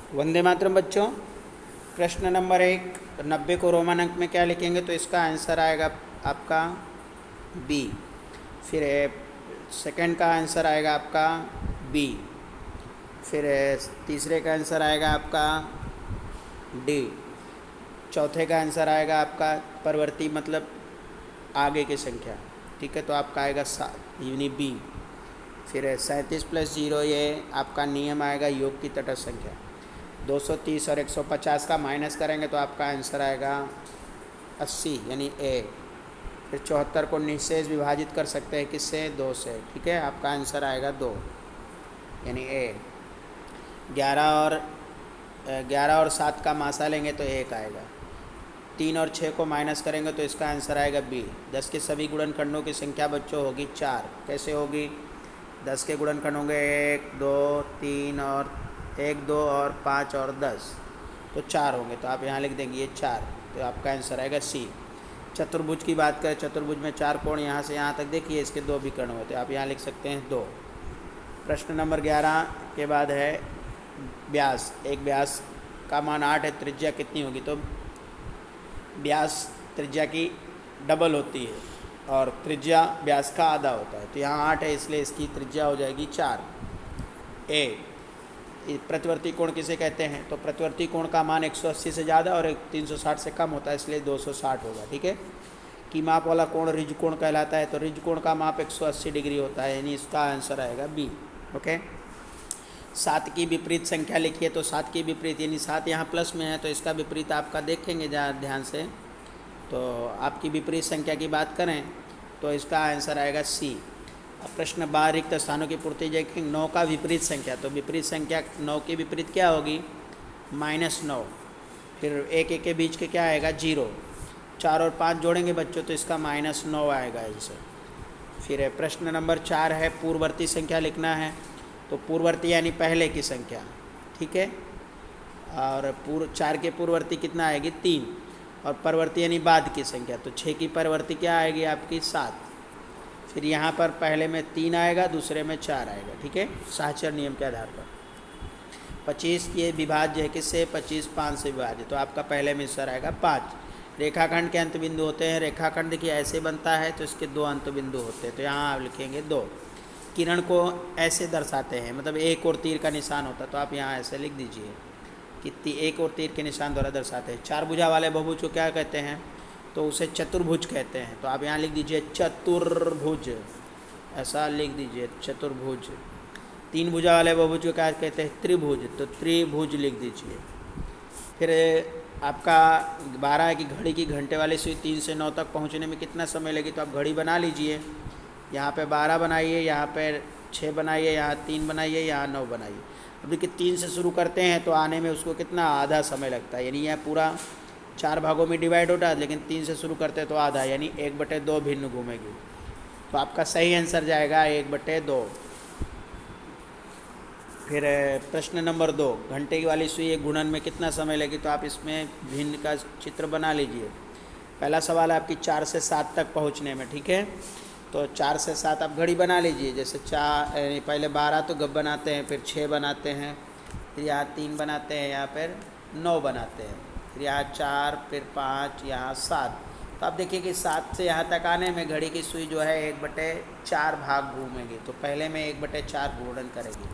वंदे मातरम बच्चों। प्रश्न नंबर 1, 90 को रोमन अंक में क्या लिखेंगे? तो इसका आंसर आएगा आपका बी। फिर सेकंड का आंसर आएगा आपका बी। फिर तीसरे का आंसर आएगा आपका डी। चौथे का आंसर आएगा आपका परवर्ती मतलब आगे की संख्या, ठीक है, तो आपका आएगा 7 यानी बी। फिर 37 + 0 ये आपका नियम आएगा योग की तटस्थ संख्या। 230 और 150 का माइनस करेंगे तो आपका आंसर आएगा 80 यानी ए। फिर 74 को निःशेष विभाजित कर सकते हैं किससे? 2 से, ठीक है, आपका आंसर आएगा 2 यानी ए। 11 और 7 का मासा लेंगे तो 1 आएगा। 3 और 6 को माइनस करेंगे तो इसका आंसर आएगा बी। 10 के सभी गुणनखंडों की संख्या बच्चों होगी 4। कैसे होगी? 10 के गुणनखंड होंगे 1, 2, 3 और 1, 2 और 5 और 10, तो 4 होंगे, तो आप यहाँ लिख देंगे ये 4, तो आपका आंसर आएगा सी। चतुर्भुज की बात करें, चतुर्भुज में 4 कोण यहाँ से यहाँ तक देखिए, इसके 2 विकर्ण होते हैं, आप यहाँ लिख सकते हैं 2। प्रश्न नंबर 11 के बाद है व्यास। एक व्यास का मान 8 है, त्रिज्या कितनी होगी? तो व्यास त्रिज्या की डबल होती है और त्रिज्या व्यास का आधा होता है, तो यहाँ 8 है इसलिए इसकी त्रिज्या हो जाएगी 4। ए। प्रतिवर्ती कोण किसे कहते हैं? तो प्रतिवर्ती कोण का मान 180 से ज़्यादा और 360 से कम होता है, इसलिए 260 होगा, ठीक है। की माप वाला कोण ऋज कोण कहलाता है, तो ऋज कोण का माप 180 डिग्री होता है, यानी इसका आंसर आएगा बी। ओके। 7 की विपरीत संख्या लिखिए, तो 7 की विपरीत यानी 7 यहाँ प्लस में है, तो इसका विपरीत आपका देखेंगे ध्यान से। तो आपकी विपरीत संख्या की बात करें तो इसका आंसर आएगा सी। अब प्रश्न 12 रिक्त स्थानों की पूर्ति देखेंगे। 9 का विपरीत संख्या, तो विपरीत संख्या 9 की विपरीत क्या होगी? -9। फिर 1 के बीच के क्या आएगा? 0। 4 और 5 जोड़ेंगे बच्चों तो इसका -9 आएगा इनसे। फिर प्रश्न नंबर 4 है पूर्ववर्ती संख्या लिखना है, तो पूर्ववर्ती यानी पहले की संख्या, ठीक है, और 4 के पूर्ववर्ती कितना आएगी? 3, और परवर्ती यानी बाद की संख्या, तो 6 की परवर्ती क्या आएगी आपकी? 7। फिर यहाँ पर पहले में 3 आएगा, दूसरे में 4 आएगा, ठीक है, साहचर्य नियम के आधार पर। 25 ये विभाज्य है किससे? 25 5 से विभाज्य, तो आपका पहले में सर आएगा 5। रेखाखंड के अंत बिंदु होते हैं, रेखाखंड देखिए ऐसे बनता है तो इसके 2 अंत बिंदु होते हैं, तो यहाँ आप लिखेंगे 2। किरण को ऐसे दर्शाते हैं, मतलब एक और तीर का निशान होता है, तो आप यहाँ ऐसे लिख दीजिए कि एक और तीर के निशान द्वारा दर्शाते हैं। 4 भुजा वाले बहुभुज को क्या कहते हैं? तो उसे चतुर्भुज कहते हैं, तो आप यहाँ लिख दीजिए चतुर्भुज, ऐसा लिख दीजिए चतुर्भुज। 3 भुजा वाले बहुभुज को क्या कहते हैं? त्रिभुज, तो त्रिभुज लिख दीजिए। फिर आपका 12 की घड़ी की घंटे वाली सुई 3 से 9 तक पहुँचने में कितना समय लगी? तो आप घड़ी बना लीजिए, यहाँ पे 12 बनाइए, यहाँ पे 6 बनाइए, यहाँ 3 बनाइए, यहाँ 9 बनाइए। अब देखिए 3 से शुरू करते हैं तो आने में उसको कितना? आधा समय लगता है, यानी यह पूरा 4 भागों में डिवाइड होता है, लेकिन 3 से शुरू करते हैं तो आधा, यानी 1/2 भिन्न घूमेगी, तो आपका सही आंसर जाएगा 1/2। फिर प्रश्न नंबर 2, घंटे वाली सुई एक गुणन में कितना समय लगी? तो आप इसमें भिन्न का चित्र बना लीजिए। पहला सवाल है आपकी 4 से 7 तक पहुँचने में, ठीक है, तो 4 से 7 आप घड़ी बना लीजिए। जैसे 4 पहले 12 तो गब बनाते हैं, फिर 6 बनाते हैं, फिर यहाँ 3 बनाते हैं, यहाँ पर 9 बनाते हैं, फिर यहाँ 4, फिर 5, यहाँ 7। तो आप देखिए कि 7 से यहाँ तक आने में घड़ी की सुई जो है 1/4 भाग घूमेगी, तो पहले में 1/4 घूर्णन करेगी।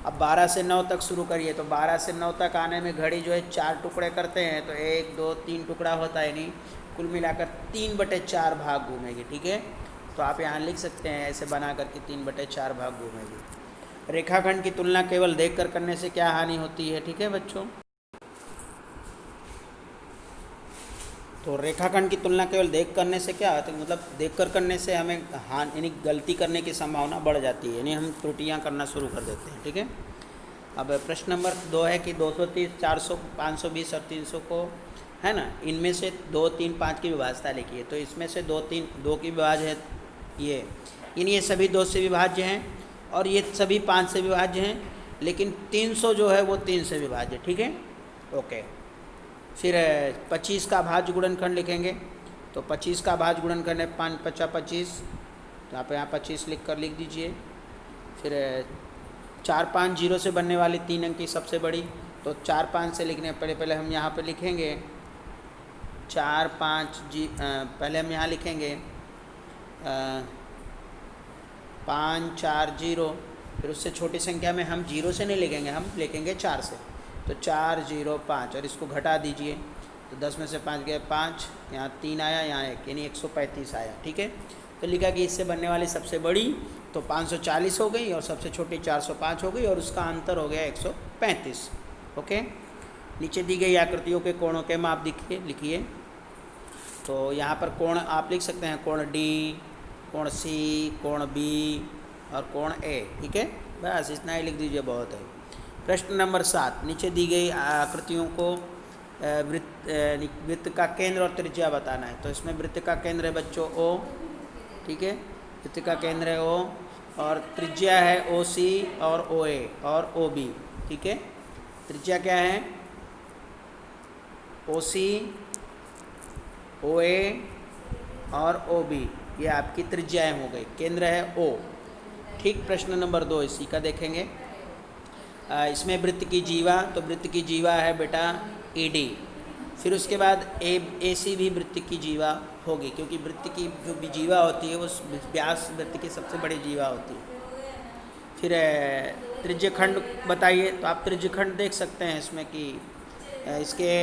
अब 12 से 9 तक शुरू करिए, तो 12 से 9 तक आने में घड़ी जो है 4 टुकड़े करते हैं, तो 1, 2, 3 टुकड़ा होता है, यानी कुल मिलाकर 3/4 भाग घूमेगी, ठीक है। तो आप यहाँ लिख सकते हैं ऐसे बना करके 3/4 भाग घूमेगी। रेखाखंड की तुलना केवल देखकर करने से क्या हानि होती है? ठीक है बच्चों, तो रेखाखंड की तुलना केवल देख करने से क्या होता है? मतलब देखकर करने से हमें यानी गलती करने की संभावना बढ़ जाती है, यानी हम त्रुटियाँ करना शुरू कर देते हैं, ठीक है। अब प्रश्न नंबर 2 है कि 230, 400, 520 और 300 को है ना, इनमें से 2, 3, 5 की विभाज्यता लिखिए। तो इसमें से 2 की विभाज्य है ये, यानी ये सभी 2 से विभाज्य हैं और ये सभी 5 से विभाज्य हैं, लेकिन 300 जो है वो 3 से विभाज्य, ठीक है, ओके। फिर 25 का भाज्य गुणनखंड लिखेंगे, तो 25 का भाज्य गुणनखंड है 5 × 5 = 25, तो आप यहाँ 25 लिख दीजिए। फिर 4, 5 जीरो से बनने वाली 3 अंक की सबसे बड़ी, तो 4 5 से लिखने पहले हम यहाँ पे लिखेंगे 4 5 जी, पहले हम यहाँ लिखेंगे 5 4 0, फिर उससे छोटी संख्या में हम 0 से नहीं लिखेंगे, हम लिखेंगे 4 से। तो 4 0 5 और इसको घटा दीजिए, तो 10 में से 5 गया 5, यहाँ 3 आया, यहाँ 1, यानी 135 आया। ठीक है, तो लिखा कि इससे बनने वाली सबसे बड़ी तो 540 हो गई और सबसे छोटी 405 हो गई और उसका अंतर हो गया 135। ओके, नीचे दी गई आकृतियों के कोणों के माप लिखिए। तो यहाँ पर कोण आप लिख सकते हैं, कोण डी, कोण सी, कोण बी और कोण ए। ठीक है, बस इतना ही लिख दीजिए, बहुत है। प्रश्न नंबर 7, नीचे दी गई आकृतियों को वृत्त का केंद्र और त्रिज्या बताना है। तो इसमें वृत्त का केंद्र है बच्चों ओ, ठीक है, वृत्त का केंद्र है ओ और त्रिज्या है ओ सी और ओ ए और ओ बी। ठीक है, त्रिज्या क्या है, ओ सी, ओ ए और ओ बी, ये आपकी त्रिज्याएँ हो गई। केंद्र है ओ। ठीक, प्रश्न नंबर 2 इसी का देखेंगे। इसमें वृत्त की जीवा, तो वृत्त की जीवा है बेटा ई डी, फिर उसके बाद ए सी भी वृत्त की जीवा होगी, क्योंकि वृत्त की जो भी जीवा होती है उस व्यास वृत्त की सबसे बड़ी जीवा होती है। फिर त्रिज्यखंड बताइए, तो आप त्रिज्यखंड देख सकते हैं इसमें कि इसके